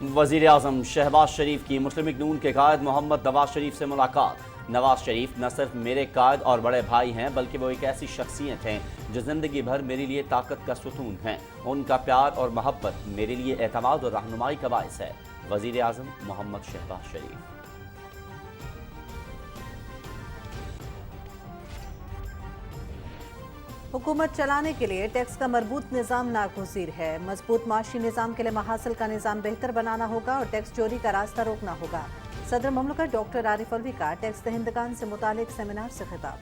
वज़ीर आज़म शहबाज शरीफ की मुस्लिम लीग नून के कायद मोहम्मद नवाज शरीफ से मुलाकात। नवाज शरीफ न सिर्फ मेरे कायद और बड़े भाई हैं बल्कि वो एक ऐसी शख्सियत हैं जो ज़िंदगी भर मेरे लिए ताकत का सुतून हैं। उनका प्यार और मोहब्बत मेरे लिए एतमाद और रहनुमाई का बाइस है। वज़ीर आज़म मोहम्मद शहबाज शरीफ। हुकूमत चलाने के लिए टैक्स का मजबूत निज़ाम नागुज़ीर है। मजबूत माशी निज़ाम के लिए महासिल का निज़ाम बेहतर बनाना होगा और टैक्स चोरी का रास्ता रोकना होगा। सदर ममलकत डॉक्टर आरिफ अलवी का टैक्स दहिंदगान से मुतालिक सेमिनार से खिताब।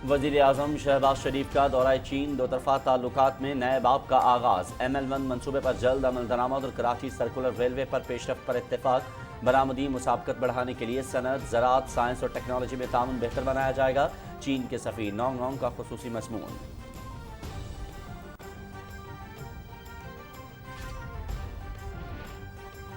वज़ीर आज़म शहबाज शरीफ का दौरा चीन, दो तरफ़ा ताल्लुकात में नए बाब का आगाज़। ML1 मनसूबे पर जल्द अमल दरामद और कराची सर्कुलर रेलवे पर पेशरफ्त पर इत्तेफाक। बरामदी मुसाबकत बढ़ाने के लिए सनत, ज़राअत, साइंस और टेक्नोलॉजी में ताउन बेहतर बनाया जाएगा। चीन के सफ़ीर नोंग नोंग का खुसूसी मज़मून।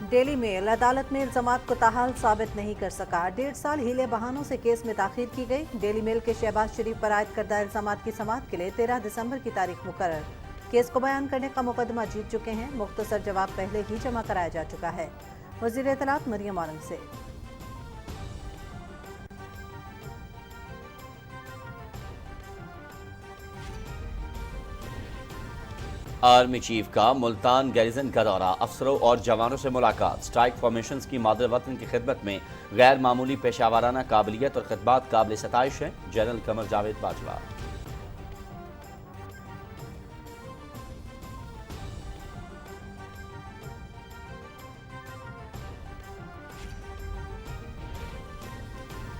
डेली मेल अदालत में इल्ज़ामात को ताहाल साबित नहीं कर सका। 1.5 साल हीले बहानों से केस में ताख़ीर की गई। डेली मेल के शहबाज शरीफ पर आयद करदा इल्ज़ामात की समाअत के लिए 13 दिसंबर की तारीख मुकर्रर। केस को बयान करने का मुकदमा जीत चुके हैं। मुख्तसर जवाब पहले ही जमा कराया जा चुका है। वज़ीर इत्तलात मरियम औरंगज़ेब। आर्मी चीफ का मुल्तान गैरिजन का दौरा, अफसरों और जवानों से मुलाकात। स्ट्राइक फॉर्मेशंस की मादर वतन की खिदमत में गैर मामूली पेशावराना काबिलियत और खिदमात काबिल सताइश है। जनरल कमर जावेद बाजवा।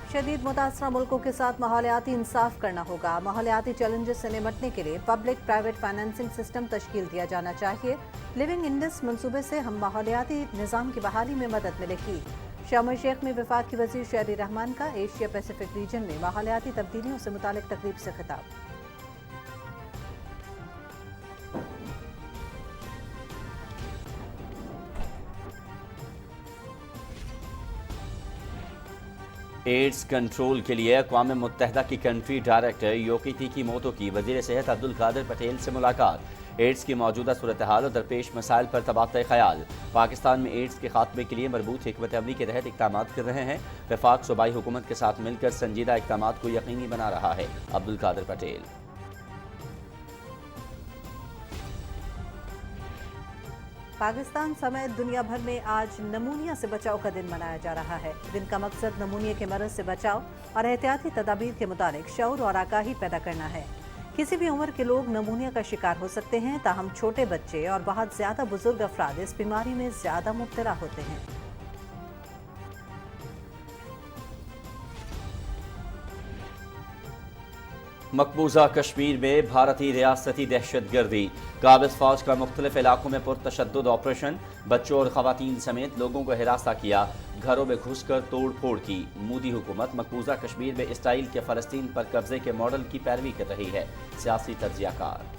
शदीद मुतासरा मुल्कों के साथ माहौलियाती इंसाफ करना होगा। माहौलियाती चैलेंजेस से निपटने के लिए पब्लिक प्राइवेट फाइनेंसिंग सिस्टम तश्कील दिया जाना चाहिए। लिविंग इंडस मंसूबे से हम माहौलियाती निज़ाम की बहाली में मदद मिलेगी। शाम शेख में वफाक की वज़ीर शहरी रहमान का एशिया पैसिफिक रीजन में माहौलियाती तब्दीलियों से मुतालिक तकरीब से खिताब। एड्स कंट्रोल के लिए अक़वाम मुत्तहिदा की कंट्री डायरेक्टर योकिती की मौतों की वज़ीर सेहत अब्दुल कादिर पटेल से मुलाकात। एड्स की मौजूदा सूरत हाल और दरपेश मसाइल पर तबादला ख्याल। पाकिस्तान में एड्स के खात्मे के लिए मरबूत हिकमत अमली के तहत इक़दाम कर रहे हैं। वफाक सूबाई हुकूमत के साथ मिलकर संजीदा इक़दाम को यकीनी बना रहा है। अब्दुल कादिर पटेल। पाकिस्तान समेत दुनिया भर में आज नमूनिया से बचाव का दिन मनाया जा रहा है। दिन का मकसद नमूनिया के मरज़ से बचाव और एहतियाती तदाबीर के मुताबिक शऊर और आगाही पैदा करना है। किसी भी उम्र के लोग नमूनिया का शिकार हो सकते हैं, ताहम छोटे बच्चे और बहुत ज़्यादा बुजुर्ग अफराद इस बीमारी में ज़्यादा मुब्तला होते हैं। मकबूजा कश्मीर में भारतीय रियासती दहशत गर्दी। काबिज फौज का मुख्तलिफ इलाकों में पुरतशद्दुद ऑपरेशन। बच्चों और खवातीन समेत लोगों को हिरासा किया। घरों में घुसकर तोड़ फोड़ की। मोदी हुकूमत मकबूजा कश्मीर में इसराइल के फ़लस्तीन पर कब्जे के मॉडल की पैरवी कर रही है। सियासी तज्ज़ियाकार।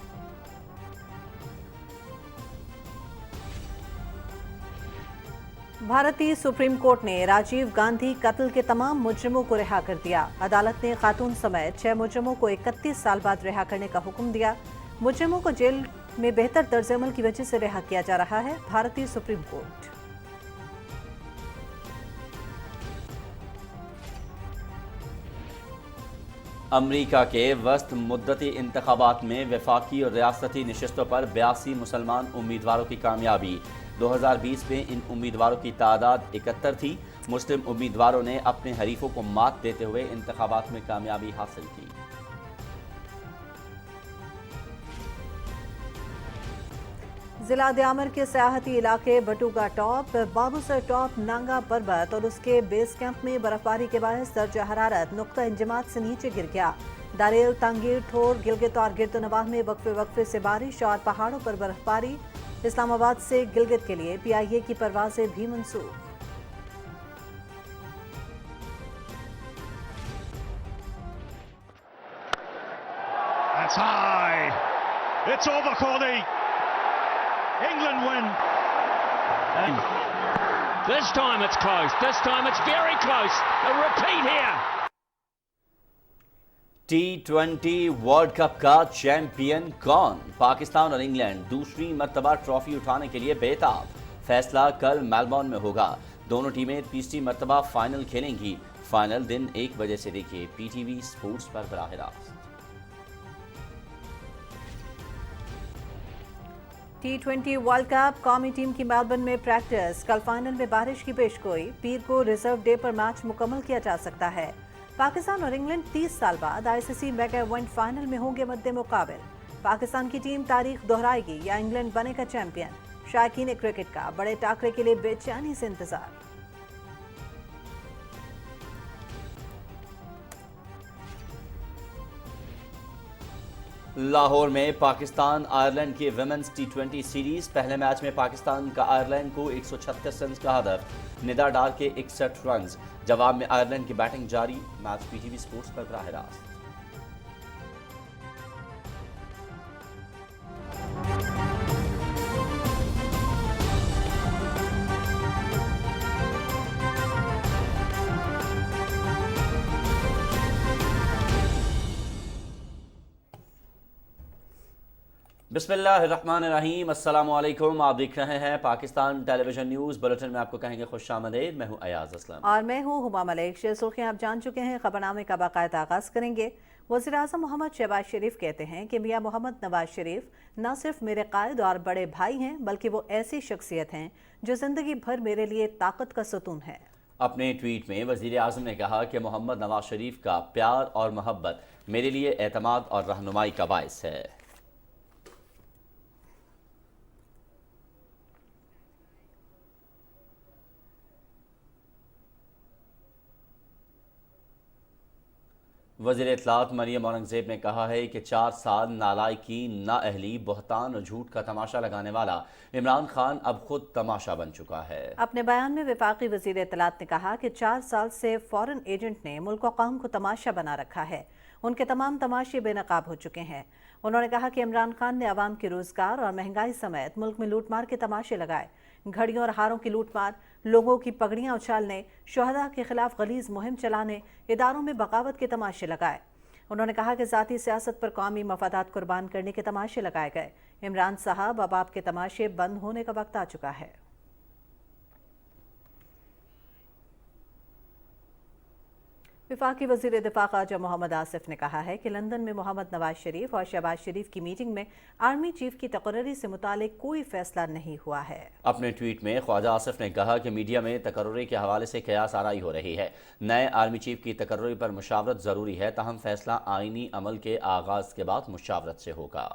भारतीय सुप्रीम कोर्ट ने राजीव गांधी कत्ल के तमाम मुजरिमों को रिहा कर दिया। अदालत ने खातून समेत 6 मुजरिमों को 31 साल बाद रिहा करने का हुक्म दिया। मुजरिमों को जेल में बेहतर तर्जुमल की वजह से रिहा किया जा रहा है। भारतीय सुप्रीम कोर्ट। अमरीका के वस्त मुद्दती इंतखाबात में वफाकी और रियासती नशिस्तों पर 82 मुसलमान उम्मीदवारों की कामयाबी। 2020 में इन उम्मीदवारों की तादाद 71 थी। मुस्लिम उम्मीदवारों ने अपने हरीफों को मात देते हुए इंतखाबात में कामयाबी हासिल की। जिला द्यामर के सियाहती इलाके बटुगा टॉप, बाबूसर टॉप, नांगा पर्वत और उसके बेस कैंप में बर्फबारी के बायस दर्जा हरारत नुक्ता इंजमात से नीचे गिर गया। दारेल, तांगीर, ठोर, गिलगित और गिरदनवाह में वक्फे वक्फे से बारिश और पहाड़ों पर बर्फबारी। इस्लामाबाद से गिलगित के लिए PIA की परवाजें भी मंसूख। That's high. It's over for the England win. And this time it's close. This time it's very close. A repeat here. T20 world cup का चैंपियन कौन? पाकिस्तान और इंग्लैंड दूसरी मर्तबा ट्रॉफी उठाने के लिए बेताब। फैसला कल मेलबर्न में होगा। दोनों टीमें तीसरी मर्तबा फाइनल खेलेंगी। फाइनल दिन 1 बजे से देखिए PTV स्पोर्ट्स पर बराह रास्त। T20 वर्ल्ड कप कौमी टीम की मेलबर्न में प्रैक्टिस। कल फाइनल में बारिश की पेशगोई। पीर को रिजर्व डे पर मैच मुकम्मल किया जा सकता है। पाकिस्तान और इंग्लैंड 30 साल बाद ICC मेगा इवेंट फाइनल में होंगे मद्दे मुकाबिल। पाकिस्तान की टीम तारीख दोहराएगी या इंग्लैंड बनेगा चैंपियन? शायकीन क्रिकेट का बड़े टाकरे के लिए बेचैनी से इंतजार। लाहौर में पाकिस्तान आयरलैंड की विमेंस T20 सीरीज। पहले मैच में पाकिस्तान का आयरलैंड को 136 रन का हदफ, निदा डार के 61 रन। जवाब में आयरलैंड की बैटिंग जारी। मैच PTV स्पोर्ट्स पर बराह रास्त। बिस्मिल्लाहिर्रहमानिर्रहीम, अस्सलाम वालेकुम। आप देख रहे हैं पाकिस्तान टेलीविजन न्यूज़ बुलेटिन में आपको कहेंगे खुशामदीद। मैं हूं अयाज असलम और मैं हूं हुमा मलिक। सुर्खियां आप जान चुके हैं। खबरनामे का बाकायदा आगाज करेंगे। वज़ीर-ए-आज़म मोहम्मद शहबाज शरीफ कहते हैं कि मियां मोहम्मद नवाज शरीफ न सिर्फ मेरे कायद और बड़े भाई हैं, बल्कि वो ऐसी शख्सियत हैं जो जिंदगी भर मेरे लिए ताकत का सतून है। अपने ट्वीट में वज़ीर-ए-आज़म ने कहा कि मोहम्मद नवाज शरीफ का प्यार और मोहब्बत मेरे लिए एतमाद और रहनुमाई का बायस है। वज़ीर इत्तलात मरियम औरंगज़ेब ने कहा है कि 4 साल नालायकी, नाअहली, बहतान और झूठ का तमाशा लगाने वाला इमरान खान अब खुद तमाशा बन चुका है। अपने बयान में वफाकी वज़ीर इत्तलात ने कहा कि 4 साल से फॉरेन एजेंट ने मुल्क और कौम को तमाशा बना रखा है। उनके तमाम तमाशे बेनकाब हो चुके हैं। उन्होंने कहा कि इमरान खान ने अवाम के रोजगार और महंगाई समेत मुल्क में लूटमार के तमाशे लगाए। घड़ियों और हारों की लूटमार, लोगों की पगड़ियां उछालने, शोहदा के खिलाफ गलीज मुहिम चलाने, इदारों में बगावत के तमाशे लगाए। उन्होंने कहा कि ज़ाती सियासत पर कौमी मफादात कुर्बान करने के तमाशे लगाए गए। इमरान साहब, अब आपके तमाशे बंद होने का वक्त आ चुका है। वफाकी वज़ीर दिफा ख्वाजा मोहम्मद आसिफ ने कहा है कि लंदन में मोहम्मद नवाज शरीफ और शहबाज शरीफ की मीटिंग में आर्मी चीफ की तकर्री से मुतालिक कोई फैसला नहीं हुआ है। अपने ट्वीट में ख्वाजा आसिफ ने कहा कि मीडिया में तकर्री के हवाले से कयास आराई हो रही है। नए आर्मी चीफ की तकर्री पर मुशावरत ज़रूरी है, ताहम फैसला आईनी अमल के आगाज के बाद मुशावरत से होगा।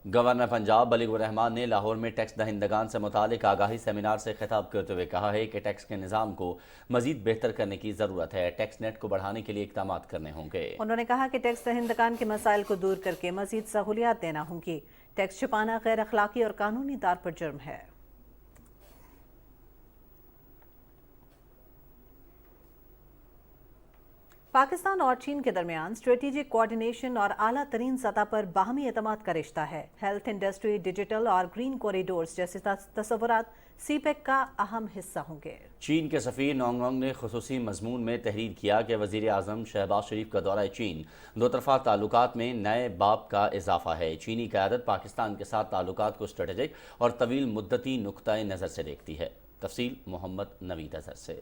गवर्नर पंजाब बलीगुर रहमान ने लाहौर में टैक्स दहिंदगान से मुतालिक आगाही सेमिनार से खिताब करते हुए कहा है कि टैक्स के निज़ाम को मजीद बेहतर करने की ज़रूरत है। टैक्स नेट को बढ़ाने के लिए इक़दाम करने होंगे। उन्होंने कहा कि टैक्स दहिंदगान के मसाइल को दूर करके मजीद सहूलियात देना होंगी। टैक्स छुपाना गैर अखलाकी और कानूनी तौर पर जुर्म है। पाकिस्तान और चीन के दरमियान स्ट्रेटेजिक कोऑर्डिनेशन और आला तरीन सतह पर बाहमी एतमाद का रिश्ता है। हेल्थ, इंडस्ट्री, डिजिटल और ग्रीन कॉरिडोर्स जैसे तस्वुरात CPEC का अहम हिस्सा होंगे। चीन के सफ़ीर नोंगोंग ने खुसूसी मजमून में तहरीर किया कि वज़ीर-ए-आज़म शहबाज शरीफ का दौरा चीन दो तरफ़ा ताल्लुकात में नए बाब का इजाफा है। चीनी क़यादत पाकिस्तान के साथ ताल्लुकात को स्ट्रेटेजिक और तवील मुद्दती नुक्ता नज़र से देखती है। तफसील मोहम्मद नवीद अज़हर से।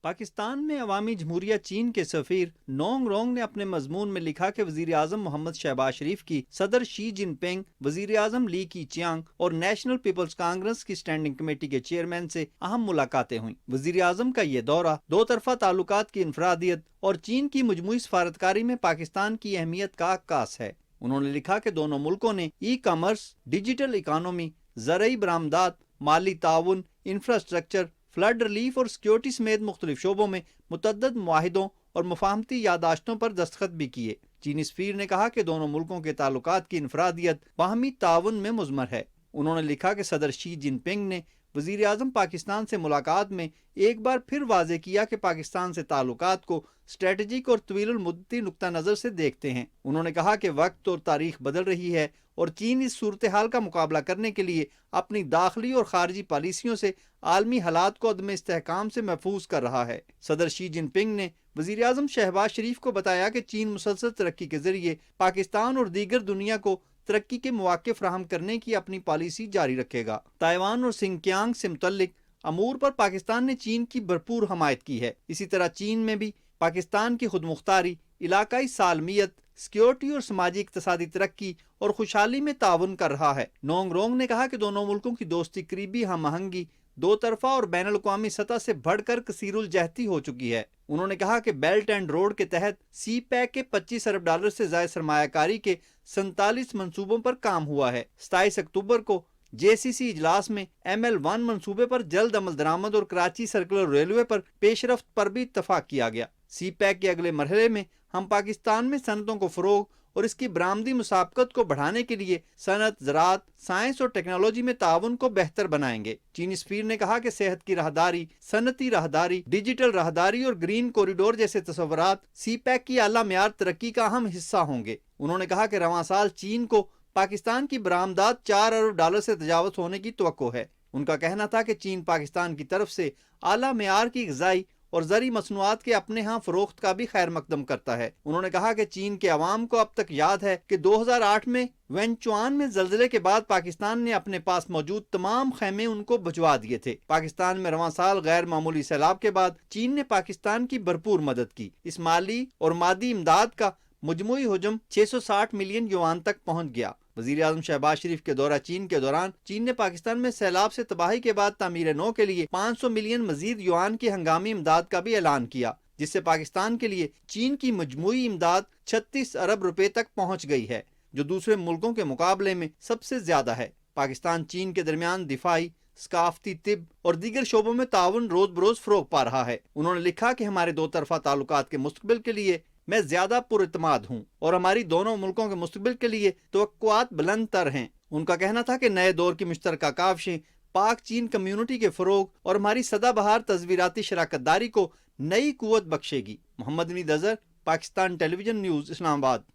पाकिस्तान में अवामी जमहूरिया चीन के सफीर नोंग रोंग ने अपने मजमून में लिखा कि वजीर आजम मोहम्मद शहबाज शरीफ की सदर शी जिनपिंग, वजीर आजम ली कीचियांग और नेशनल पीपल्स कांग्रेस की स्टैंडिंग कमेटी के चेयरमैन से अहम मुलाकातें हुई। वजीर आजम का ये दौरा दो तरफा ताल्लुकात की इनफरादियत और चीन की मजमूई सफारतकारी में पाकिस्तान की अहमियत का अक्कास है। उन्होंने लिखा कि दोनों मुल्कों ने ई-कॉमर्स, डिजिटल इकानमी, ज़रई बरामदात, माली ताउन, इंफ्रास्ट्रक्चर, फ्लड रिलीफ और सिक्योरिटी समेत मुख्तलिफ शोबों में मुतअद्दिद मुआहिदों और मुफाहमती यादाश्तों पर दस्तखत भी किए। चीनी सफीर ने कहा कि दोनों मुल्कों के ताल्लुकात की इनफरादियत बाहमी ताउन में मुज़मर है। उन्होंने लिखा कि सदर शी जिनपिंग ने वज़ीर आज़म पाकिस्तान से मुलाकात में एक बार फिर वाज़ेह किया कि पाकिस्तान से ताल्लुकात को स्ट्रेटजिक और तवीलुल मुद्दती नुक्ता नज़र से देखते हैं। उन्होंने कहा कि वक्त और तारीख बदल रही है और चीन इस सूरत हाल का मुकाबला करने के लिए अपनी दाखिली और खारजी पॉलिसियों से आलमी हालात को अदम इस्तेहकाम से महफूज कर रहा है। सदर शी जिनपिंग ने वज़ीर आज़म शहबाज शरीफ को बताया कि चीन मुसलसल तरक्की के जरिए पाकिस्तान और दीगर दुनिया को तरक्की के मौके फराहम करने की अपनी पॉलिसी जारी रखेगा। ताइवान और सिंकियांग से मुतल्लिक अमूर पर पाकिस्तान ने चीन की भरपूर हमायत की है। इसी तरह चीन में भी पाकिस्तान की खुदमुख्तारी, इलाकाई सालमियत, सिक्योरिटी और समाजी इक्तसादी तरक्की और खुशहाली में ताउन कर रहा है। नोंग रोंग ने कहा कि दोनों मुल्कों की दोस्ती करीबी हम आहंगी दो तरफा और बैनुल अक़वामी सतह से बढ़कर कसीरुल जहती हो चुकी है। उन्होंने कहा कि बेल्ट एंड रोड के तहत सी पैक के 25 अरब डॉलर से ज़ायद सरमायाकारी के 47 मंसूबों पर काम हुआ है। 27 अक्टूबर को JCC इजलास में ML1 मंसूबे पर जल्द अमल दरामद और कराची सर्कुलर रेलवे पर पेशरफ्त पर भी इत्तफाक किया गया। सी पैक के अगले मरहले में हम पाकिस्तान में सनतों को फ़रोग और इसकी बरामदी मुसाबकत को बढ़ाने के लिए सनत, ज़राअत, साइंस और टेक्नोलॉजी में ताउन को बेहतर बनाएंगे। चीनी सफीर ने कहा कि सेहत की राहदारी, सनती राहदारी, डिजिटल राहदारी और ग्रीन कॉरिडोर जैसे तस्वुरात सी पैक की आला मियार तरक्की का अहम हिस्सा होंगे। उन्होंने कहा कि रवां साल चीन को पाकिस्तान की बरामदात 4 अरब डॉलर से तजावज़ होने की तवक्को है। उनका कहना था कि चीन पाकिस्तान की तरफ से आला मियार की ग़िज़ाई और ज़री मसनूआत के अपने यहाँ फ़रोख्त का भी खैर मकदम करता है। उन्होंने कहा कि चीन के अवाम को अब तक याद है कि 2008 में वेंचुआन में ज़लज़ले के बाद पाकिस्तान ने अपने पास मौजूद तमाम ख़ैमे उनको भिजवा दिए थे। पाकिस्तान में रवां साल गैर मामूली सैलाब के बाद चीन ने पाकिस्तान की भरपूर मदद की। इस माली और मादी इमदाद का मजमूई हुजम 660 मिलियन युआन तक पहुँच गया। वज़ीर आज़म शहबाज शरीफ के दौरा चीन के दौरान चीन ने पाकिस्तान में सैलाब से तबाही के बाद तामीर नौ के लिए 500 मिलियन मजीद युआन की हंगामी इमदाद का भी ऐलान किया, जिससे पाकिस्तान के लिए चीन की मजमूई इमदाद 36 अरब रुपए तक पहुँच गई है, जो दूसरे मुल्कों के मुकाबले में सबसे ज्यादा है। पाकिस्तान चीन के दरमियान दिफाई, सकाफती, तिब और दीगर शोबों में ताउन रोज बरोज फरोग पा रहा है। उन्होंने लिखा कि हमारे दो तरफा ताल्लुकात के मुस्तकबिल के लिए मैं ज्यादा पुरइतमाद हूँ और हमारी दोनों मुल्कों के मुस्तकबिल के लिए तवक्कुआत बुलंद तर हैं। उनका कहना था कि नए दौर की मुश्तरका काविशें पाक चीन कम्युनिटी के फरोग और हमारी सदाबहार तस्वीराती शराकतदारी को नई कुव्वत बख्शेगी। Mohammad Naeed Azhar, Pakistan television news, Islamabad.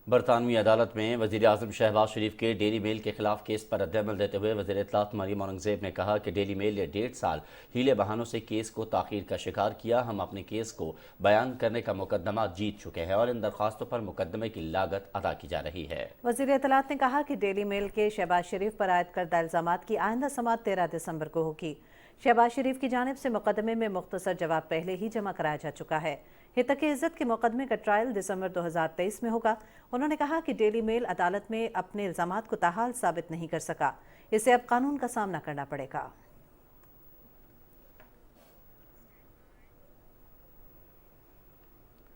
बरतानवी अदालत में वज़ीर आज़म शहबाज शरीफ के डेली मेल के खिलाफ केस पर रद्दअमल देते हुए वज़ीर इत्तलात मरियम औरंगज़ेब ने कहा कि डेली मेल ने 1.5 साल हीले बहानों से केस को ताख़ीर का शिकार किया। हम अपने केस को बयान करने का मुकदमा जीत चुके हैं और इन दरख्वास्तों पर मुकदमे की लागत अदा की जा रही है। वज़ीर इत्तलात ने कहा कि डेली मेल के शहबाज शरीफ पर आयद करदा इल्ज़ामात की आइंदा समाअत 13 दिसंबर को होगी। शहबाज शरीफ की जानिब से मुकदमे में मुख्तसर जवाब पहले ही जमा कराया जा चुका है। हितक इज़्ज़त के मुकदमे का ट्रायल दिसंबर 2023 में होगा। उन्होंने कहा कि डेली मेल अदालत में अपने इल्ज़ामात को ताहाल साबित नहीं कर सका, इसे अब कानून का सामना करना पड़ेगा।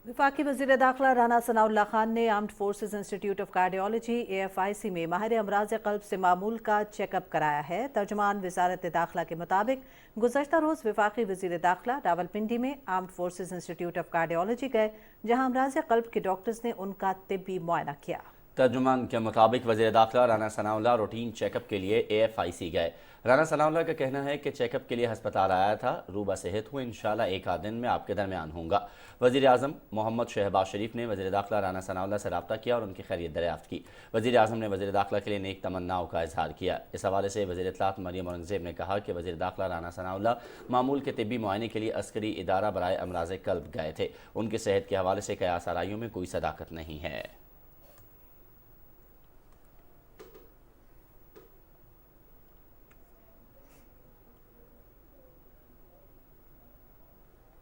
वफाकी वज़ीर दाखिला राना सनाउल्लाह खान ने armed forces institute of cardiology AFIC में माहिर अमराज क़ल्ब से मामूल का चेकअप कराया है। तर्जुमान वज़ारत दाखिला के मुताबिक गुज़श्ता रोज़ वफाकी वज़ीर दाखिला रावलपिंडी में armed forces institute of cardiology गए, जहाँ अमराज क़ल्ब के डॉक्टर्स ने उनका तिब्बी मुआयना किया। तर्जुमान के मुताबिक वज़ीर दाखिला राना सनाउल्लाह रूटीन चेकअप के लिए AFIC गए। राना सनाउल्लाह का कहना है कि चेकअप के लिए हस्पताल आया था, रूबा सेहत हुए, इंशाल्लाह एक आध दिन में आपके दरमियान होऊंगा। वज़ीर आज़म मोहम्मद शहबाज शरीफ ने वज़ीर दाखिला राना सनाउल्लाह से रब्ता किया और उनकी खैरियत दरियाफ्त की। वज़ीर आज़म ने वज़ीर दाखिला के लिए नेक तमन्नाओं का इजहार किया। इस हवाले से वज़ीर इत्तलात मरियम औरंगज़ेब ने कहा कि वज़ीर दाखिला राना सनाउल्लाह मामूल के तिब्बी मुआयने के लिए अस्करी इदारा बराए अमराज क़ल्ब गए थे। उनकी सेहत के हवाले से कयास आराइयों में कोई सदाकत नहीं है।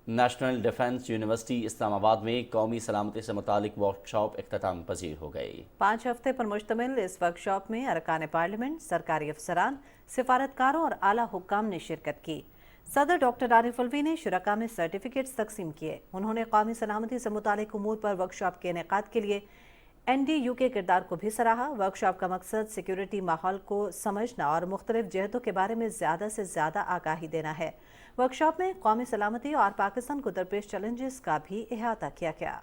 नेशनल डिफेंस यूनिवर्सिटी इस्लामाबाद में कौमी सलामती से मुतालिक वर्कशॉप इख्तिताम पजीर हो गई। 5 हफ्ते पर मुश्तमिल इस वर्कशॉप में अरकान पार्लियामेंट, सरकारी अफसरान, सिफारतकारों और आला हुक्काम ने शिरकत की। सदर डॉक्टर आरिफ अलवी ने शुरका में सर्टिफिकेट्स तकसीम किए। उन्होंने कौमी सलामती से मुतालिक उमूर पर वर्कशॉप के इनेकाद के लिए NDU के किरदार को भी सराहा। वर्कशॉप का मकसद सिक्योरिटी माहौल को समझना और मुख्तलिफ जहदों के बारे में ज़्यादा से ज़्यादा आगाही देना है। वर्कशॉप में कौमी सलामती और पाकिस्तान को दरपेश चैलेंजेस का भी अहाता किया गया।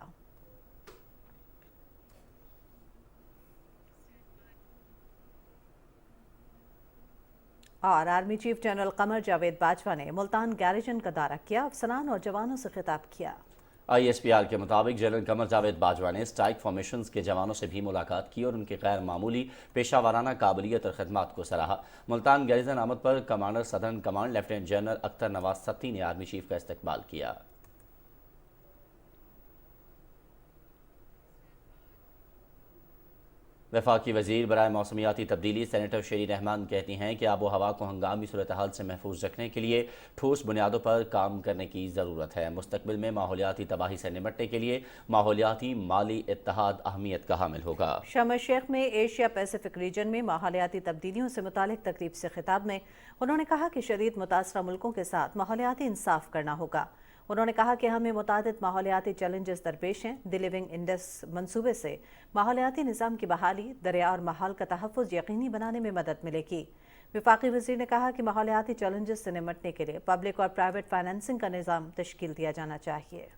और army chief general Qamar Javed Bajwa ने मुल्तान गैरिजन का दौरा किया, अफसरान और जवानों से खिताब किया। ISPR के मुताबिक जनरल कमर जावेद बाजवा ने स्ट्राइक फॉर्मेशंस के जवानों से भी मुलाकात की और उनकी गैर मामूली पेशा वाराना काबिलियत और खदमात को सराहा। मुल्तान गैरिजन आमद पर commander southern command lieutenant general Akhtar Nawaz Satti ने आर्मी चीफ का इस्तकबाल किया। वफाकी वजीर बराए मौसमियाती तब्दीली सेनेटर शेरी रहमान कहती हैं कि आबो हवा को हंगामी सूरत हाल से महफूज रखने के लिए ठोस बुनियादों पर काम करने की ज़रूरत है। मुस्तकबिल में माहौलियाती तबाही से निपटने के लिए माहौलियाती माली इत्तेहाद अहमियत का हामिल होगा। शर्म शेख में एशिया पैसिफिक रीजन में माहौलियाती तब्दीलियों से मुतालिक तकरीब से खिताब में उन्होंने कहा कि शदीद मुतासरा मुल्कों के साथ माहौलियाती इंसाफ करना होगा। उन्होंने कहा कि हमें मुतादिद माहौलियाती चैलेंजेस दरपेश हैं। द लिविंग इंडेक्स मंसूबे से माहौलियाती निज़ाम की बहाली, दरिया और माहौल का तहफ़्फ़ुज़ यकीनी बनाने में मदद मिलेगी। वफाकी वज़ीर ने कहा कि माहौलियाती चैलेंजेस से निपटने के लिए पब्लिक और प्राइवेट फाइनेंसिंग का निज़ाम तश्कील दिया जाना चाहिए।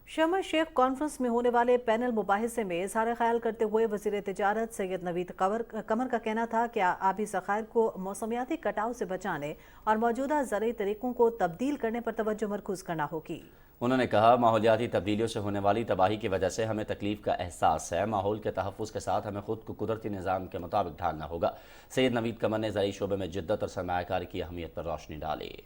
शर्म शेख कॉन्फ्रेंस में होने वाले पैनल मुबाहिसे में इज़हार ख्याल करते हुए वज़ीर तिजारत सैयद नवीद कमर का कहना था कि आबी ज़खायर को मौसमियाती कटाव से बचाने और मौजूदा ज़रूरी तरीक़ों को तब्दील करने पर तवज्जो मरकूज़ करना होगी। उन्होंने कहा, माहौलियाती तब्दीलियों से होने वाली तबाही की वजह से हमें तकलीफ का एहसास है। माहौल के तहफ़्फ़ुज़ के साथ हमें खुद को कुदरती निज़ाम के मुताबिक ढालना होगा। सैयद नवीद कमर ने ज़राई शोबे में जिद्दत और सरमायाकारी की अहमियत पर रोशनी डाली।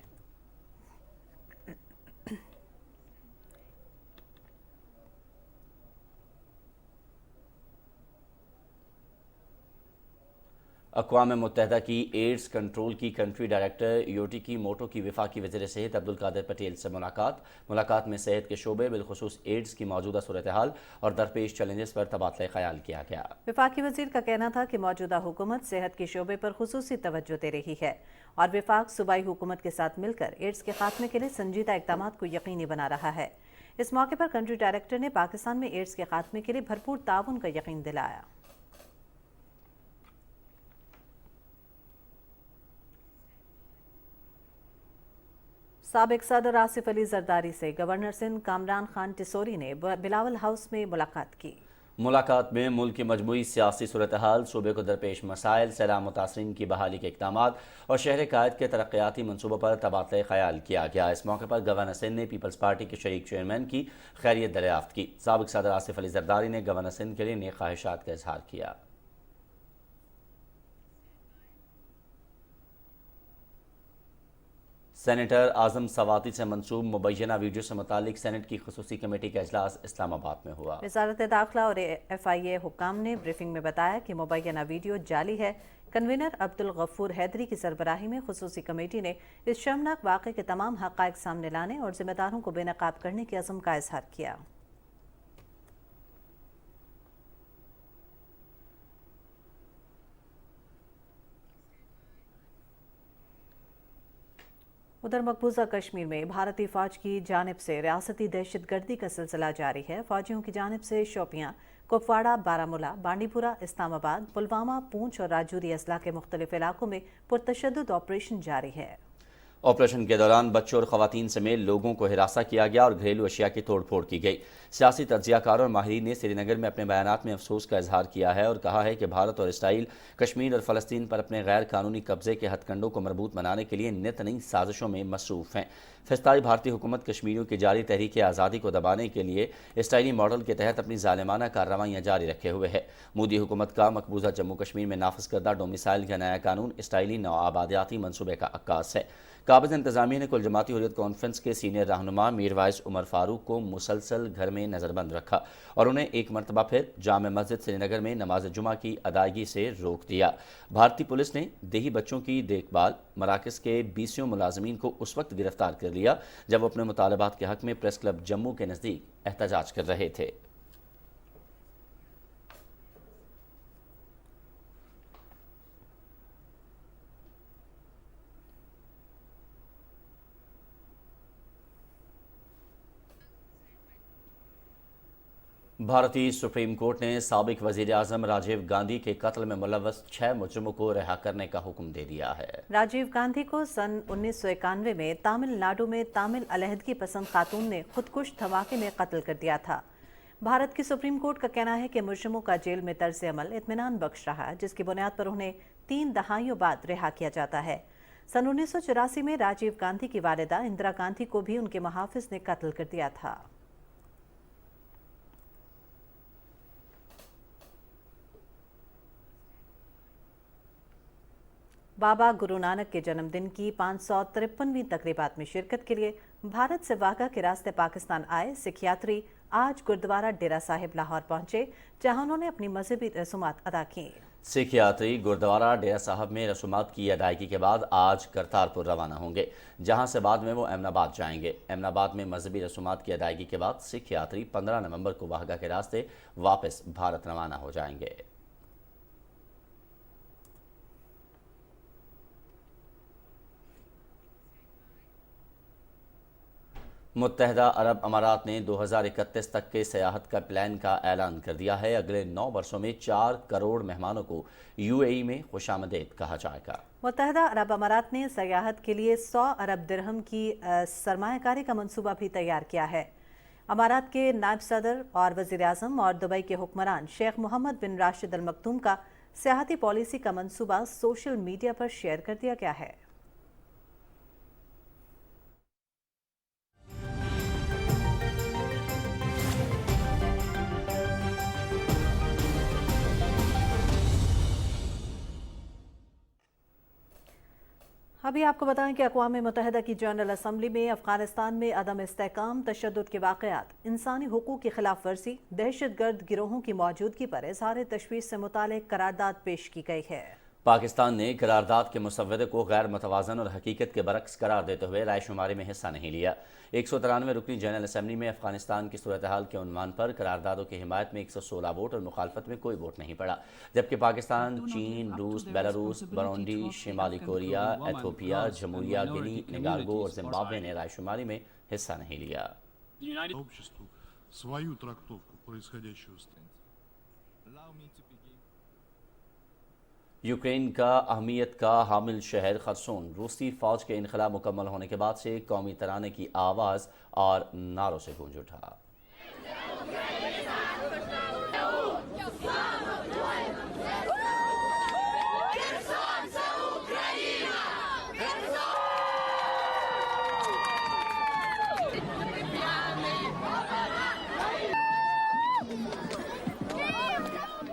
अक़वाम मुत्तहिदा की एड्स कंट्रोल की कंट्री डायरेक्टर यूटी की मोटो की वफाकी वज़ीर सेहत अब्दुल कादिर पटेल से मुलाकात में सेहत के शोबे बिलखुसूस एड्स की मौजूदा सूरत हाल और दरपेश चैलेंजेस पर तबादला ख्याल किया गया। वफाकी वज़ीर का कहना था कि मौजूदा हुकूमत सेहत के शोबे पर खुसूसी तवज्जो दे रही है और विफाक सूबाई हुकूमत के साथ मिलकर एड्स के खात्मे के लिए संजीदा इक़दामात को यकीनी बना रहा है। इस मौके पर कंट्री डायरेक्टर ने पाकिस्तान में एड्स के खात्मे के लिए भरपूर ताउन का यकीन दिलाया। साबिक सदर आसिफ अली जरदारी से गवर्नर सिंध कामरान खान टिसोरी ने बिलावल हाउस में मुलाकात की। मुलाकात में मुल्क की मजमूई सियासी सूरत हाल, सूबे को दरपेश मसाइल, सैलाब मुतासरीन की बहाली के इक़दामात और शहर कायद के तरक्याती मनसूबों पर तबादला ख्याल किया गया। इस मौके पर गवर्नर सिंध ने पीपल्स पार्टी के शरीक चेयरमैन की खैरियत दरियाफ्त की। साबिक सदर आसिफ अली जरदारी ने गवर्नर सिंध के लिए नेक ख्वाहिशात का इजहार किया। सेनेटर आजम सवाती से मंसूब मुबैना वीडियो से मुतालिक सेनेट की खुसूसी कमेटी का इजलास इस्लामाबाद में हुआ। वज़ारत दाखिला और FIA हुक्काम ने ब्रीफिंग में बताया कि मुबैना वीडियो जाली है। कन्वीनर अब्दुल गफूर हैदरी की सरबराही में खुसूसी कमेटी ने इस शर्मनाक वाक़े के तमाम हक़ाइक़ सामने लाने और जिम्मेदारों को बेनकाब करने के अज़्म का इजहार किया। उधर मकबूजा कश्मीर में भारतीय फ़ौज की जानिब से रियासती दहशत गर्दी का सिलसिला जारी है। फ़ौजियों की जानिब से शोपियाँ, कुपवाड़ा, बारामूला, बांडीपुरा, इस्लामाबाद, पुलवामा, पूंछ और राजौरी अजला के मुख्तलिफ इलाकों में पुरतशद्दुद ऑपरेशन जारी है। ऑपरेशन के दौरान बच्चों और ख़वातीन समेत लोगों को हिरासा किया गया और घरेलू अशिया की तोड़ फोड़ की गई। सियासी तज्ज़ियाकारों और माहिरीन ने श्रीनगर में अपने बयानात में अफसोस का इजहार किया है और कहा है कि भारत और इसराइल कश्मीर और फ़लस्तीन पर अपने गैर कानूनी कब्जे के हथकंडों को मरबूत बनाने के लिए नित नई साजिशों में मसरूफ़ हैं। फ़िस्ताई भारतीय हुकूमत कश्मीरियों की जारी तहरीक आज़ादी को दबाने के लिए इसराइली मॉडल के तहत अपनी ज़ालिमाना कार्रवाइयाँ जारी रखे हुए है। मोदी हुकूमत का मकबूजा जम्मू कश्मीर में नाफिज करदा डोमिसाइल का नया कानून इसराइली नौआबादियाती मनसूबे का अक्कास है। काबिज़ इंतज़ामिया ने कुल जमाती हुर्रियत कॉन्फ्रेंस के सीनियर रहनुमा मीर वाइस उमर फारूक को मुसलसल घर में नज़रबंद रखा और उन्हें एक मरतबा फिर जामे मस्जिद श्रीनगर में नमाज जुमा की अदायगी से रोक दिया। भारतीय पुलिस ने देही बच्चों की देखभाल मराकज़ के 20 मुलाजमीन को उस वक्त गिरफ्तार कर लिया जब वो अपने मुतालबात के हक़ में प्रेस क्लब जम्मू के नज़दीक एहतजाज कर रहे थे। भारतीय सुप्रीम कोर्ट ने साबिक वज़ीर आज़म राजीव गांधी के कत्ल में मुलव्वस 6 मुजरिमों को रिहा करने का हुक्म दे दिया है। राजीव गांधी को सन 1991 में तमिलनाडु में तमिल अलहदगी पसंद खातून ने खुदकुश धमाके में कत्ल कर दिया था। भारत की सुप्रीम कोर्ट का कहना है कि मुलजिमों का जेल में तर्ज अमल इत्मीनान बख्श रहा, जिसकी बुनियाद पर उन्हें 3 दहाइयों बाद रिहा किया जाता है। सन 1984 में राजीव गांधी की वालिदा इंदिरा गांधी को भी उनके मुहाफिज ने कत्ल कर दिया था। बाबा गुरु नानक के जन्मदिन की 553वीं तकरीबात में शिरकत के लिए भारत से वाघा के रास्ते पाकिस्तान आए सिख यात्री आज गुरुद्वारा डेरा साहिब लाहौर पहुंचे, जहां उन्होंने अपनी मजहबी रसूमात अदा की। सिख यात्री गुरुद्वारा डेरा साहब में रसूमात की अदायगी के बाद आज करतारपुर रवाना होंगे, जहां से बाद में वो अहमदाबाद जाएंगे। अहमदाबाद में मजहबी रसूमात की अदायगी के बाद सिख यात्री 15 नवंबर को वाघा के रास्ते वापस भारत रवाना हो जाएंगे। मुत्तहदा अरब अमारात ने 2031 तक के सयाहत का प्लान का ऐलान कर दिया है। अगले 9 वर्षों में 4 करोड़ मेहमानों को यूएई में खुशामदीद कहा जाएगा। मुत्तहदा अरब अमारात ने सयाहत के लिए 100 अरब दिरहम की सरमायाकारी का मंसूबा भी तैयार किया है। अमारात के नायब सदर और वज़ीर आज़म और दुबई के हुक्मरान शेख मोहम्मद बिन राशिद अल मक्तूम का सियाहती पॉलिसी का मंसूबा सोशल मीडिया पर शेयर कर दिया गया है। अभी आपको बताएं कि अक़वाम मुत्तहिदा की जनरल असम्बली में अफगानिस्तान में अदम इस्तेहकाम, तशद्दुद के वाक़यात, इंसानी हुकूक की खिलाफ वर्जी, दहशतगर्द गिरोहों की मौजूदगी पर इज़हार तशवीश से मुतालिक करारदाद पेश की गई है। पाकिस्तान ने करारदाद के मुसव्वदे को गैर मुतवाज़न और हकीकत के बरक्स करार देते हुए रायशुमारी में हिस्सा नहीं लिया। 193 रुकनी जनरल असम्बली में अफगानिस्तान की सूरत हाल के उन्वान पर करारदादों की हिमायत में 116 वोट और मुखालफत में कोई वोट नहीं पड़ा, जबकि पाकिस्तान, चीन, रूस, बेलारूस, बुरुंडी, शिमाली कोरिया, एथोपिया, जमहूरिया गिनी, निकारागुआ और जिम्बाब्वे ने रायशुमारी में हिस्सा नहीं लिया। यूक्रेन का अहमियत का हामिल शहर खरसून रूसी फौज के इनखला मुकम्मल होने के बाद से कौमी तराने की आवाज़ और नारों से गूंज उठा।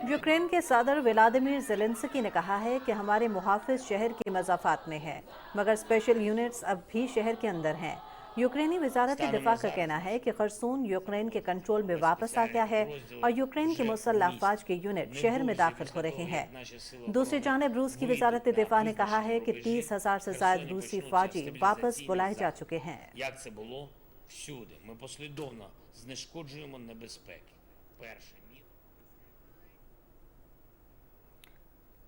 यूक्रेन के सदर व्लादिमीर ज़ेलेंस्की ने कहा है कि हमारे मुहाफिज शहर के मज़ाफ़ात में हैं, मगर स्पेशल यूनिट्स अब भी शहर के अंदर हैं। यूक्रेनी वज़ारत दिफ़ा का कहना है कि खरसून यूक्रेन के कंट्रोल में वापस आ गया है और यूक्रेन के मुसल्लह अफ़वाज के यूनिट शहर में दाखिल हो रहे हैं। दूसरी जानिब रूस की वज़ारत दिफ़ा ने कहा है कि 30,000 से ज़ायद रूसी फ़ौजी वापस बुलाए जा चुके हैं।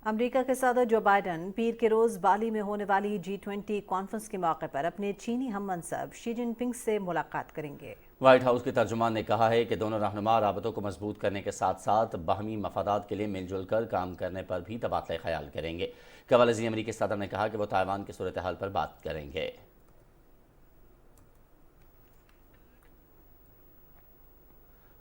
अमेरिका के सदर जो बाइडन पीर के रोज़ बाली में होने वाली G20 कॉन्फ्रेंस के मौके पर अपने चीनी हममनसब शी जिनपिंग से मुलाकात करेंगे। व्हाइट हाउस के तर्जुमान ने कहा है कि दोनों रहनुमा राबतों को मजबूत करने के साथ साथ बाहमी मफादात के लिए मिलजुल कर काम करने पर भी तबादला ख्याल करेंगे। कबल अज़ीं अमरीकी सदर ने कहा कि वो ताइवान की सूरत हाल पर बात करेंगे।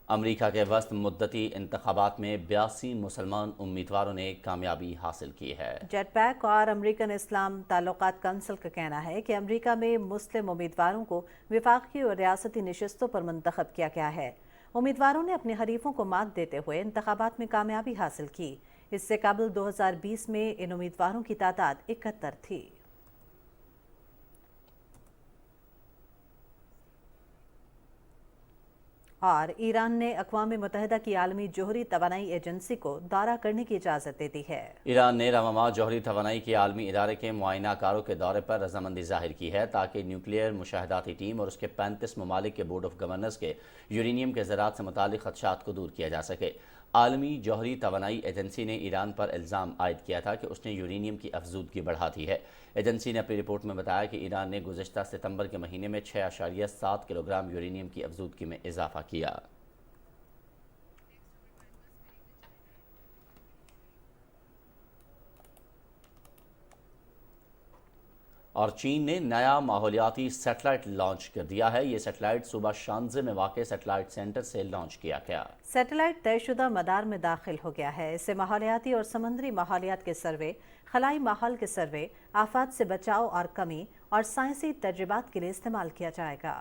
अमरीका के वस्त मुद्दती इंतखाबात में 82 मुसलमान उम्मीदवारों ने कामयाबी हासिल की है। जेट पैक और अमेरिकन इस्लाम ताल्लुकात काउंसिल का कहना है कि अमेरिका में मुस्लिम उम्मीदवारों को विफाकी और रियासती नशिस्तों पर मुंतखब किया गया है। उम्मीदवारों ने अपने हरीफों को मात देते हुए इंतखाबात में कामयाबी हासिल की। इससे कबल 2020 में इन उम्मीदवारों की तादाद 71 थी। और ईरान ने अक़वाम मुत्तहिदा की आलमी जोहरी तवानाई एजेंसी को दौरा करने की इजाज़त दे दी है। ईरान ने रवामा जोहरी तवानाई के आलमी इदारे के मुआयनाकारों के दौरे पर रजामंदी जाहिर की है ताकि न्यूक्लियर मुशाहदाती टीम और उसके 35 ममालिक के बोर्ड ऑफ गवर्नर्स के यूरेनियम के ज़रात से मुतालिक खदशात को दूर किया जा सके। आलमी जोहरी तवानाई एजेंसी ने ईरान पर इल्ज़ाम आयद किया था कि उसने यूरेनियम की अफजूदगी बढ़ा दी है। एजेंसी ने अपनी रिपोर्ट में बताया कि ईरान ने गुज़श्ता सितंबर के महीने में 6.7 किलोग्राम यूरेनियम की अफजूदगी में इजाफा किया। اور چین نے نیا ماحولیاتی سیٹلائٹ لانچ کر دیا ہے۔ یہ سیٹلائٹ صوبہ شانزے میں واقع سیٹلائٹ سینٹر سے لانچ کیا گیا۔ سیٹلائٹ طے شدہ مدار میں داخل ہو گیا ہے۔ اسے ماحولیاتی اور سمندری ماحولیات کے سروے، خلائی ماحول کے سروے، آفات سے بچاؤ اور کمی اور سائنسی تجربات کے لیے استعمال کیا جائے گا۔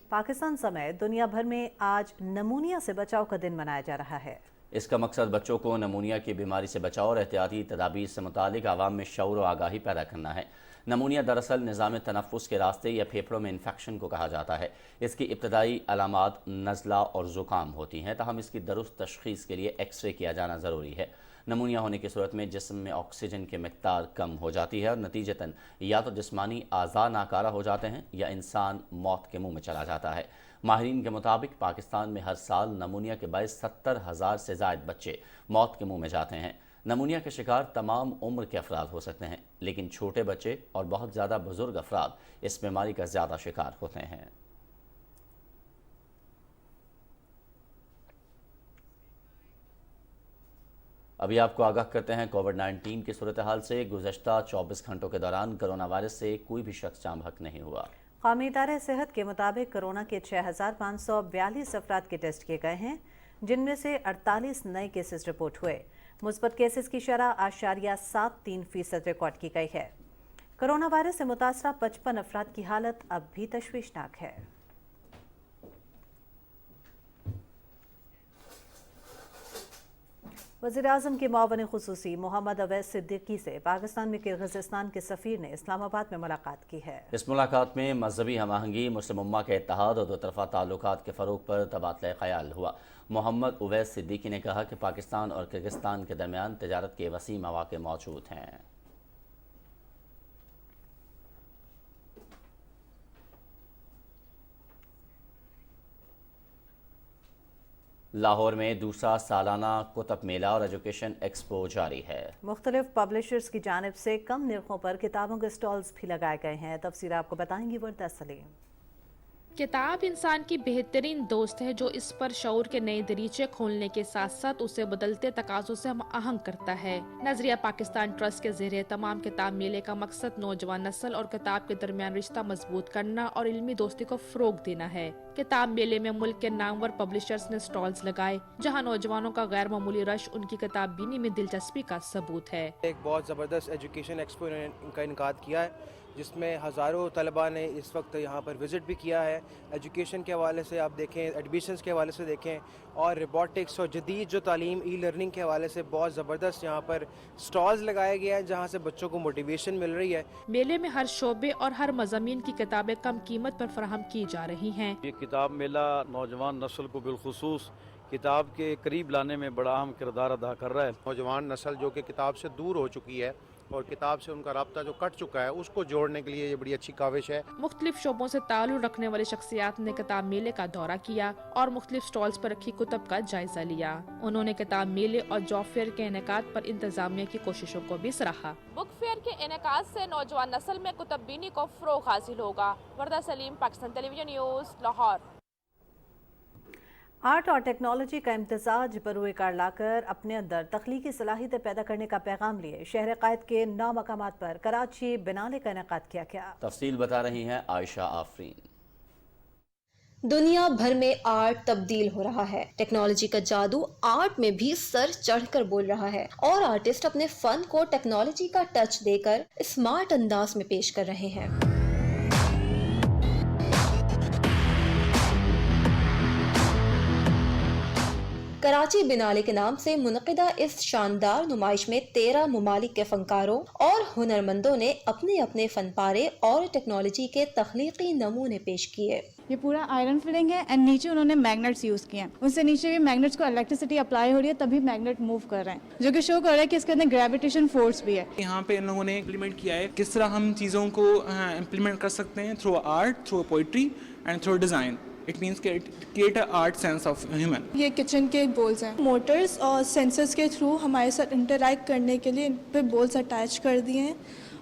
پاکستان سمیت دنیا بھر میں آج نمونیا سے بچاؤ کا دن منایا جا رہا ہے۔ اس کا مقصد بچوں کو نمونیا کی بیماری سے بچاؤ اور احتیاطی تدابیر سے متعلق عوام میں شعور و آگاہی پیدا کرنا ہے۔ نمونیا دراصل نظام تنفس کے راستے یا پھیپھڑوں میں انفیکشن کو کہا جاتا ہے۔ اس کی ابتدائی علامات نزلہ اور زکام ہوتی ہیں، تاہم اس کی درست تشخیص کے لیے ایکس رے کیا جانا ضروری ہے۔ نمونیا ہونے کی صورت میں جسم میں آکسیجن کی مقدار کم ہو جاتی ہے اور نتیجتاً یا تو جسمانی اعضاء ناکارہ ہو جاتے ہیں یا انسان موت کے منہ میں چلا جاتا ہے۔ ماہرین کے مطابق پاکستان میں ہر سال نمونیا کے باعث 70,000 سے زائد بچے موت کے منہ میں جاتے ہیں۔ نمونیا کے شکار تمام عمر کے افراد ہو سکتے ہیں، لیکن چھوٹے بچے اور بہت زیادہ بزرگ افراد اس بیماری کا زیادہ شکار ہوتے ہیں۔ ابھی آپ کو آگاہ کرتے ہیں کووڈ-19 کی صورتحال سے۔ گزشتہ 24 گھنٹوں کے دوران کرونا وائرس سے کوئی بھی شخص جاں بحق نہیں ہوا۔ قومی ادارہ صحت کے مطابق کرونا کے 6,542 افراد کے ٹیسٹ کیے گئے ہیں، جن میں سے 48 نئے کیسز رپورٹ ہوئے۔ مثبت کیسز کی شرح 0.73% ریکارڈ کی گئی ہے۔ کرونا وائرس سے متاثرہ 55 افراد کی حالت اب بھی تشویشناک ہے۔ وزیراعظم کے معاون خصوصی محمد اویس صدیقی سے پاکستان میں کرغزستان کے سفیر نے اسلام آباد میں ملاقات کی ہے۔ اس ملاقات میں مذہبی ہم آہنگی، مسلم امہ کے اتحاد اور دو طرفہ تعلقات کے فروغ پر تبادلہ خیال ہوا۔ محمد اویس صدیقی نے کہا کہ پاکستان اور کرغزستان کے درمیان تجارت کے وسیع مواقع موجود ہیں۔ لاہور میں دوسرا سالانہ کتب میلہ اور ایجوکیشن ایکسپو جاری ہے۔ مختلف پبلشرز کی جانب سے کم نرخوں پر کتابوں کے سٹالز بھی لگائے گئے ہیں۔ تفصیل آپ کو بتائیں گی وردہ سلیم۔ کتاب انسان کی بہترین دوست ہے جو اس پر شعور کے نئے دریچے کھولنے کے ساتھ ساتھ اسے بدلتے تقاضوں سے ہم آہنگ کرتا ہے۔ نظریہ پاکستان ٹرسٹ کے زیر تمام کتاب میلے کا مقصد نوجوان نسل اور کتاب کے درمیان رشتہ مضبوط کرنا اور علمی دوستی کو فروغ دینا ہے۔ کتاب میلے میں ملک کے نامور پبلشرز نے سٹالز لگائے، جہاں نوجوانوں کا غیر معمولی رش ان کی کتاب بینی میں دلچسپی کا ثبوت ہے۔ ایک بہت زبردست ایجوکیشن ایکسپو کا انعقاد کیا ہے، جس میں ہزاروں طلباء نے اس وقت یہاں پر وزٹ بھی کیا ہے۔ ایجوکیشن کے حوالے سے آپ دیکھیں، ایڈمیشنز کے حوالے سے دیکھیں، اور روبوٹکس اور جدید جو تعلیم ای لرننگ کے حوالے سے بہت زبردست یہاں پر سٹالز لگائے گئے ہیں، جہاں سے بچوں کو موٹیویشن مل رہی ہے۔ میلے میں ہر شعبے اور ہر مضامین کی کتابیں کم قیمت پر فراہم کی جا رہی ہیں۔ یہ کتاب میلہ نوجوان نسل کو بالخصوص کتاب کے قریب لانے میں بڑا اہم کردار ادا کر رہا ہے۔ نوجوان نسل جو کہ کتاب سے دور ہو چکی ہے اور کتاب سے ان کا رابطہ جو کٹ چکا ہے، اس کو جوڑنے کے لیے یہ بڑی اچھی کاوش ہے۔ مختلف شعبوں سے تعلق رکھنے والی شخصیات نے کتاب میلے کا دورہ کیا اور مختلف سٹالز پر رکھی کتب کا جائزہ لیا۔ انہوں نے کتاب میلے اور جاب فیئر کے انعقاد پر انتظامیہ کی کوششوں کو بھی سراہا۔ بک فیئر کے انعقاد سے نوجوان نسل میں کتب بینی کو فروغ حاصل ہوگا۔ وردہ سلیم، پاکستان ٹیلی ویژن نیوز، لاہور۔ آرٹ اور ٹیکنالوجی کا امتزاج بروئے کار لا کر اپنے اندر تخلیقی صلاحیتیں پیدا کرنے کا پیغام لیے شہر قائد کے 9 مقامات پر کراچی بنالے کا انعقاد کیا گیا۔ تفصیل بتا رہی ہیں عائشہ آفرین۔ دنیا بھر میں آرٹ تبدیل ہو رہا ہے، ٹیکنالوجی کا جادو آرٹ میں بھی سر چڑھ کر بول رہا ہے اور آرٹسٹ اپنے فن کو ٹیکنالوجی کا ٹچ دے کر اسمارٹ انداز میں پیش کر رہے ہیں۔ کراچی بنالے کے نام سے منعقدہ اس شاندار نمائش میں 13 ممالک کے فنکاروں اور ہنرمندوں نے اپنے اپنے فن پارے اور ٹیکنالوجی کے تخلیقی نمونے پیش کیے۔ یہ پورا آئرن فلنگ ہے اینڈ نیچے انہوں نے میگنیٹس یوز کیے ہیں، ان سے نیچے بھی میگنیٹس کو الیکٹریسٹی اپلائی ہو رہی ہے تبھی میگنیٹ موو کر رہے ہیں، جو کہ شو کر رہا ہے کہ اس کے اندر گریویٹیشن فورس بھی ہے۔ یہاں پہ ان لوگوں نے امپلیمنٹ کیا ہے کس طرح ہم چیزوں کو امپلیمنٹ کر سکتے ہیں through art, through poetry and through design. It means create an art sense of human۔ یہ کچن کے بولز ہیں، موٹرز اور سینسرز کے تھرو ہمارے ساتھ انٹریکٹ کرنے کے لیے ان پہ بولز اٹیچ کر دیے ہیں،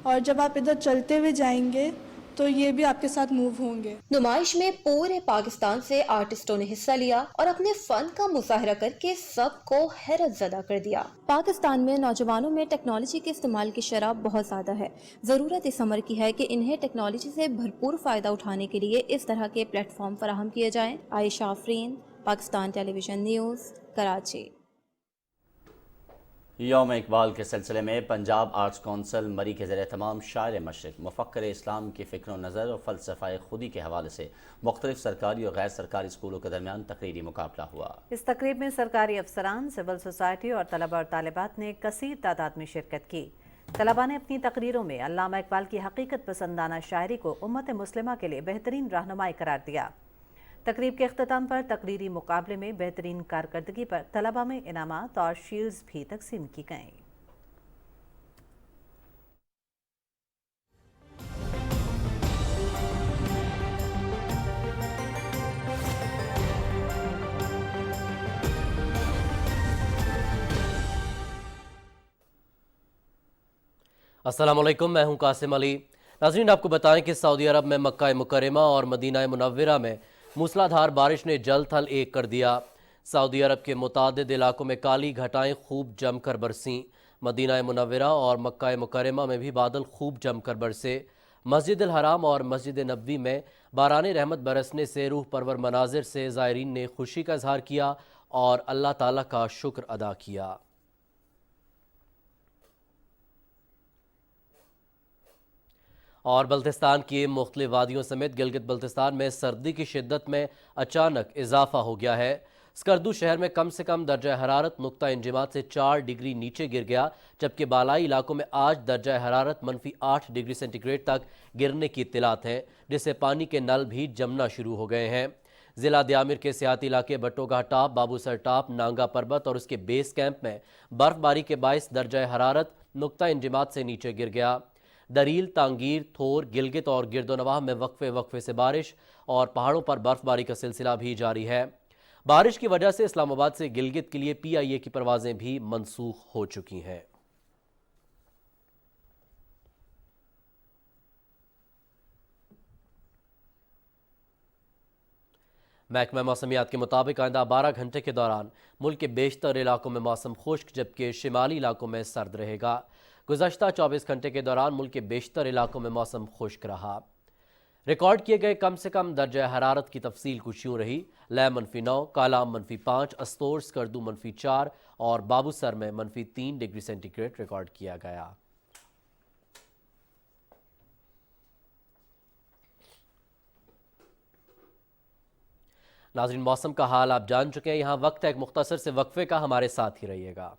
اور جب آپ ادھر چلتے ہوئے جائیں گے تو یہ بھی آپ کے ساتھ موو ہوں گے۔ نمائش میں پورے پاکستان سے آرٹسٹوں نے حصہ لیا اور اپنے فن کا مظاہرہ کر کے سب کو حیرت زدہ کر دیا۔ پاکستان میں نوجوانوں میں ٹیکنالوجی کے استعمال کی شرح بہت زیادہ ہے۔ ضرورت اس امر کی ہے کہ انہیں ٹیکنالوجی سے بھرپور فائدہ اٹھانے کے لیے اس طرح کے پلیٹ فارم فراہم کیے جائیں۔ عائشہ آفرین، پاکستان ٹیلی ویژن نیوز، کراچی۔ یوم اقبال کے سلسلے میں پنجاب آرٹس کونسل مری کے زیر اہتمام شاعر مشرق مفکر اسلام کی فکر و نظر اور فلسفہ خودی کے حوالے سے مختلف سرکاری اور غیر سرکاری اسکولوں کے درمیان تقریری مقابلہ ہوا۔ اس تقریب میں سرکاری افسران، سول سوسائٹی اور طلبہ اور طالبات نے کثیر تعداد میں شرکت کی۔ طلبہ نے اپنی تقریروں میں علامہ اقبال کی حقیقت پسندانہ شاعری کو امت مسلمہ کے لیے بہترین رہنمائی قرار دیا۔ تقریب کے اختتام پر تقریری مقابلے میں بہترین کارکردگی پر طلبہ میں انعامات اور شیلڈز بھی تقسیم کی گئیں۔ السلام علیکم، میں ہوں قاسم علی۔ ناظرین، آپ کو بتائیں کہ سعودی عرب میں مکہ مکرمہ اور مدینہ منورہ میں موسلا دھار بارش نے جل تھل ایک کر دیا۔ سعودی عرب کے متعدد علاقوں میں کالی گھٹائیں خوب جم کر برسیں۔ مدینہ منورہ اور مکہ مکرمہ میں بھی بادل خوب جم کر برسے۔ مسجد الحرام اور مسجد نبوی میں باران رحمت برسنے سے روح پرور مناظر سے زائرین نے خوشی کا اظہار کیا اور اللہ تعالیٰ کا شکر ادا کیا۔ اور بلتستان کی مختلف وادیوں سمیت گلگت بلتستان میں سردی کی شدت میں اچانک اضافہ ہو گیا ہے۔ سکردو شہر میں کم سے کم درجہ حرارت نقطہ انجماد سے 4 ڈگری نیچے گر گیا، جبکہ بالائی علاقوں میں آج درجہ حرارت -8 ڈگری سینٹی گریڈ تک گرنے کی اطلاعات ہیں، جس سے پانی کے نل بھی جمنا شروع ہو گئے ہیں۔ ضلع دیامر کے سیاحتی علاقے بٹو گاہ ٹاپ، بابو سر ٹاپ، نانگا پربت اور اس کے بیس کیمپ میں برف باری کے باعث درجہ حرارت نقطہ انجماد سے نیچے گر گیا۔ دریل، تانگیر، تھور، گلگت اور گرد و نواح میں وقفے سے بارش اور پہاڑوں پر برف باری کا سلسلہ بھی جاری ہے۔ بارش کی وجہ سے اسلام آباد سے گلگت کے لیے PIA کی پروازیں بھی منسوخ ہو چکی ہیں۔ محکمہ موسمیات کے مطابق آئندہ 12 گھنٹے کے دوران ملک کے بیشتر علاقوں میں موسم خشک، جبکہ شمالی علاقوں میں سرد رہے گا۔ گزشتہ 24 گھنٹے کے دوران ملک کے بیشتر علاقوں میں موسم خشک رہا۔ ریکارڈ کیے گئے کم سے کم درجہ حرارت کی تفصیل کچھ یوں رہی: لے -9، کالام -5، استور سکردو -4 اور بابو سر میں -3 ڈگری سینٹی گریڈ ریکارڈ کیا گیا۔ ناظرین، موسم کا حال آپ جان چکے ہیں، یہاں وقت ہے ایک مختصر سے وقفے کا، ہمارے ساتھ ہی رہیے گا۔